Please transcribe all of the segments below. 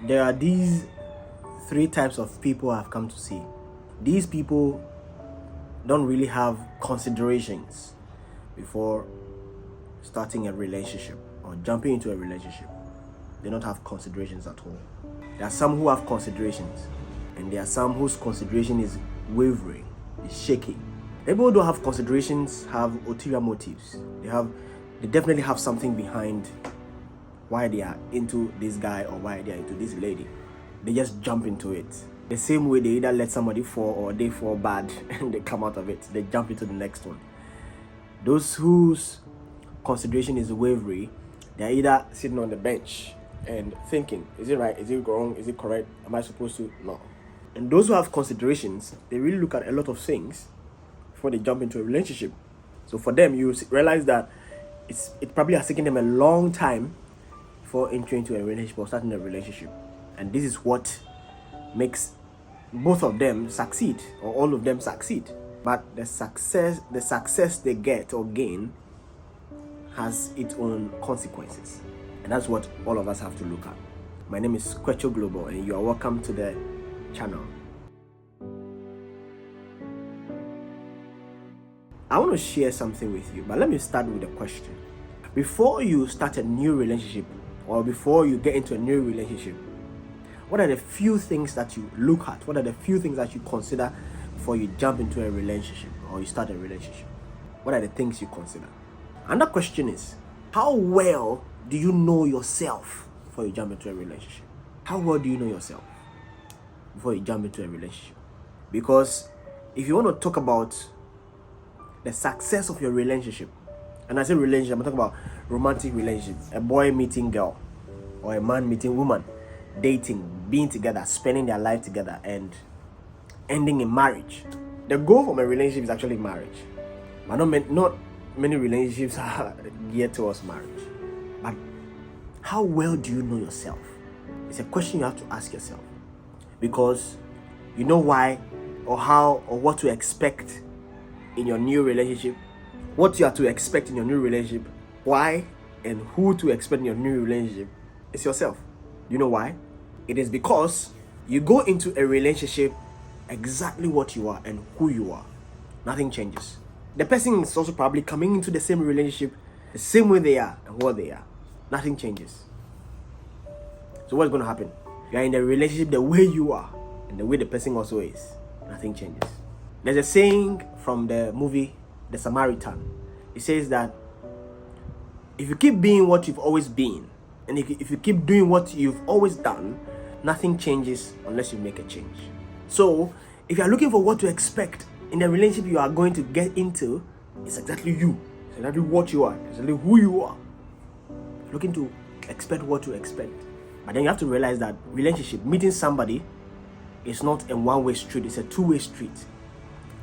There are these three types of people I've come to see. These people don't really have considerations before starting a relationship or jumping into a relationship. They don't have considerations at all. There are some who have considerations, and there are some whose consideration is wavering, is shaky. People who don't have considerations have ulterior motives. They definitely have something behind why they are into this guy or why they are into this lady. They just jump into it. The same way they either let somebody fall or they fall bad and they come out of it. They jump into the next one. Those whose consideration is wavering, they're either sitting on the bench and thinking, is it right? Is it wrong? Is it correct? Am I supposed to? No. And those who have considerations, they really look at a lot of things before they jump into a relationship. So for them, you realize that it probably has taken them a long time before entering into a relationship or starting a relationship. And this is what makes both of them succeed, or all of them succeed. But the success they get or gain has its own consequences. And that's what all of us have to look at. My name is Kwecho Global, and you are welcome to the channel. I want to share something with you, but let me start with a question. Before you start a new relationship, or before you get into a new relationship, what are the few things that you look at? What are the few things that you consider before you jump into a relationship or you start a relationship? What are the things you consider? Another question is, how well do you know yourself before you jump into a relationship? How well do you know yourself before you jump into a relationship? Because if you want to talk about the success of your relationship, and I say relationship, I'm talking about romantic relationships, a boy meeting girl or a man meeting woman, dating, being together, spending their life together, and ending in marriage. The goal from a relationship is actually marriage, but not many relationships are geared towards marriage. But how well do you know yourself? It's a question you have to ask yourself, because you know why or how or what to expect in your new relationship, what you are to expect in your new relationship, why and who to expect in your new relationship. It's yourself. You know why? It is because you go into a relationship exactly what you are and who you are. Nothing changes. The person is also probably coming into the same relationship the same way they are and what they are. Nothing changes. So what's going to happen? You are in a relationship the way you are and the way the person also is. Nothing changes. There's a saying from the movie The Samaritan. It says that if you keep being what you've always been, and if you keep doing what you've always done, nothing changes unless you make a change. So if you're looking for what to expect in the relationship you are going to get into, it's exactly you. It's exactly what you are. It's exactly who you are. You're looking to expect what to expect. But then you have to realize that relationship, meeting somebody, is not a one-way street. It's a two-way street.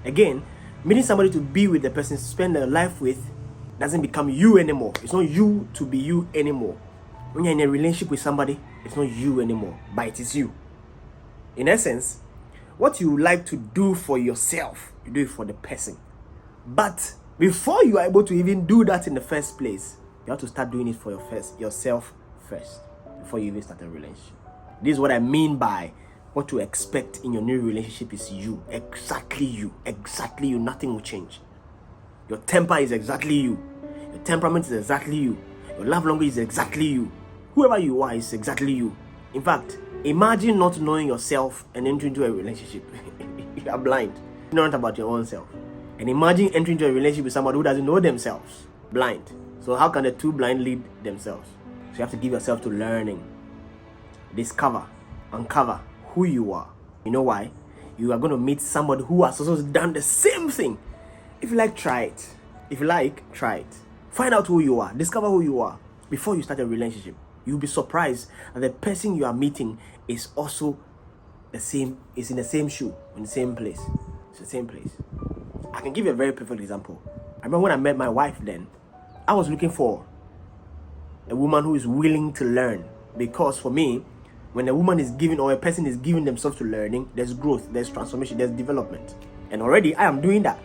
Again, meeting somebody to be with the person, spend their life with, doesn't become you anymore. It's not you to be you anymore. When you're in a relationship with somebody, it's not you anymore, but it is you. In essence, what you like to do for yourself, you do it for the person. But before you are able to even do that in the first place, you have to start doing it for yourself first, before you even start a relationship. This is what I mean by what to expect in your new relationship is you. Exactly you. Exactly you. Nothing will change. Your temper is exactly you. Your temperament is exactly you. Your love language is exactly you. Whoever you are is exactly you. In fact, imagine not knowing yourself and entering into a relationship. You are blind. Ignorant about your own self. And imagine entering into a relationship with somebody who doesn't know themselves. Blind. So how can the two blind lead themselves? So you have to give yourself to learning. Discover. Uncover who you are. You know why? You are going to meet somebody who has also done the same thing. If you like, try it. If you like, try it. Find out who you are. Discover who you are before you start a relationship. You'll be surprised that the person you are meeting is also the same, is in the same shoe, in the same place. It's the same place. I can give you a very perfect example. I remember when I met my wife then, I was looking for a woman who is willing to learn. Because for me, when a woman is giving or a person is giving themselves to learning, there's growth, there's transformation, there's development. And already I am doing that.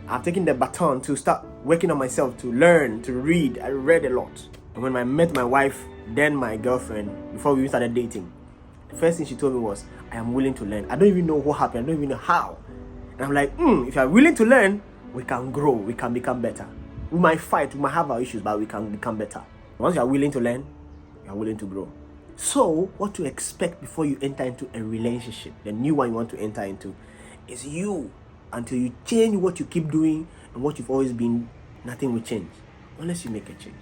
I've taken the baton to start working on myself, to learn, to read. I read a lot. And when I met my wife, then my girlfriend, before we started dating, The first thing she told me was, I am willing to learn. I don't even know what happened. I don't even know how. And I'm like, if you're willing to learn, we can grow. We can become better. We might fight. We might have our issues, but we can become better. Once you're willing to learn, you're willing to grow. So, what to expect before you enter into a relationship, the new one you want to enter into, is you. Until you change what you keep doing and what you've always been, nothing will change. Unless you make a change.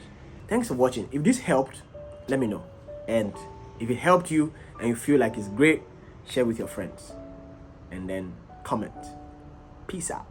Thanks for watching. If this helped, let me know. And if it helped you and you feel like it's great, share with your friends. And then comment. Peace out.